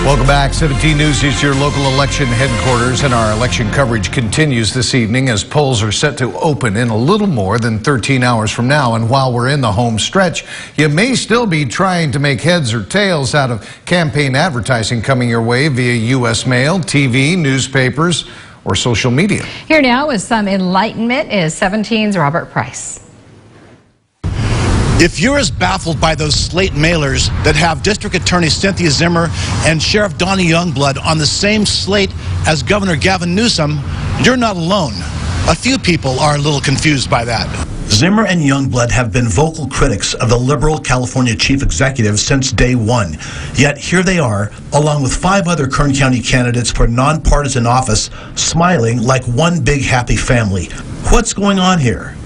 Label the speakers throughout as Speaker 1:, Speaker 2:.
Speaker 1: Welcome back. 17 News is your local election headquarters, and our election coverage continues this evening as polls are set to open in a little more than 13 hours from now. And while we're in the home stretch, you may still be trying to make heads or tails out of campaign advertising coming your way via U.S. mail, TV, newspapers, or social media.
Speaker 2: Here now with some enlightenment is 17's Robert Price.
Speaker 3: If you're as baffled by those Slate mailers that have District Attorney Cynthia Zimmer and Sheriff Donnie Youngblood on the same slate as Governor Gavin Newsom, you're not alone. A few people are a little confused by that. Zimmer and Youngblood have been vocal critics of the liberal California chief executive since day one. Yet here they are, along with 5 other Kern County candidates for nonpartisan office, smiling like one big happy family. What's going on here?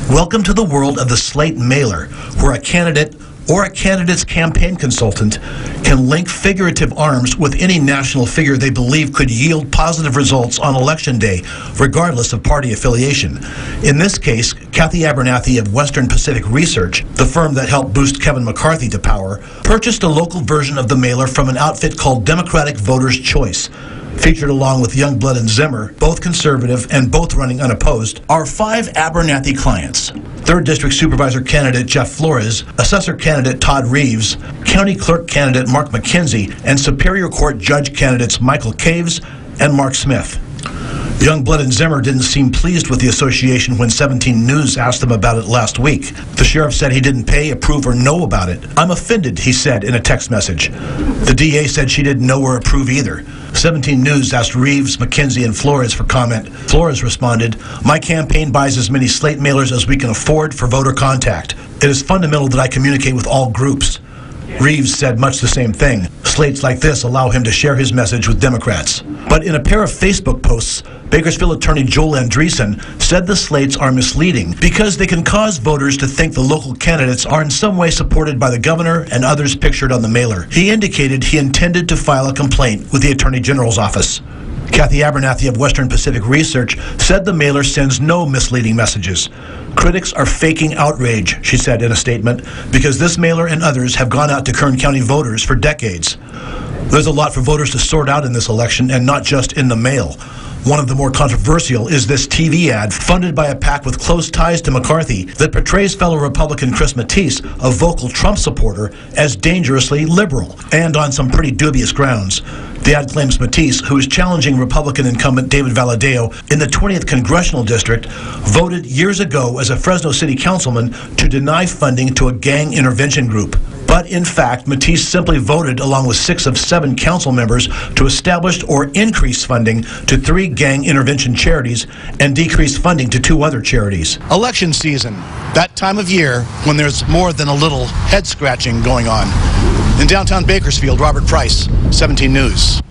Speaker 3: Welcome to the world of the Slate mailer, where a candidate or a candidate's campaign consultant can link figurative arms with any national figure they believe could yield positive results on Election Day, regardless of party affiliation. In this case, Kathy Abernathy of Western Pacific Research, the firm that helped boost Kevin McCarthy to power, purchased a local version of the mailer from an outfit called Democratic Voters' Choice. Featured along with Youngblood and Zimmer, both conservative and both running unopposed, are 5 Abernathy clients. 3rd District Supervisor candidate Jeff Flores, Assessor candidate Todd Reeves, County Clerk candidate Mark McKenzie, and Superior Court Judge candidates Michael Caves and Mark Smith. Youngblood and Zimmer didn't seem pleased with the association when 17 News asked them about it last week. The sheriff said he didn't pay, approve, or know about it. "I'm offended," he said in a text message. The DA said she didn't know or approve either. 17 News asked Reeves, McKenzie, and Flores for comment. Flores responded, "My campaign buys as many Slate mailers as we can afford for voter contact. It is fundamental that I communicate with all groups." Reeves said much the same thing. Slates like this allow him to share his message with Democrats. But in a pair of Facebook posts, Bakersfield attorney Joel Andreessen said the slates are misleading because they can cause voters to think the local candidates are in some way supported by the governor and others pictured on the mailer. He indicated he intended to file a complaint with the Attorney General's office. Kathy Abernathy of Western Pacific Research said the mailer sends no misleading messages. "Critics are faking outrage," she said in a statement, "because this mailer and others have gone out to Kern County voters for decades. There's a lot for voters to sort out in this election, and not just in the mail. One of the more controversial is this TV ad funded by a PAC with close ties to McCarthy that portrays fellow Republican Chris Matisse, a vocal Trump supporter, as dangerously liberal, and on some pretty dubious grounds. The ad claims Matisse, who is challenging Republican incumbent David Valadao in the 20th Congressional District, voted years ago as a Fresno City councilman to deny funding to a gang intervention group. But in fact, Matisse simply voted along with 6 of 7 council members to establish or increase funding to 3 gang intervention charities and decrease funding to 2 other charities. Election season, that time of year when there's more than a little head scratching going on. In downtown Bakersfield, Robert Price, 17 News.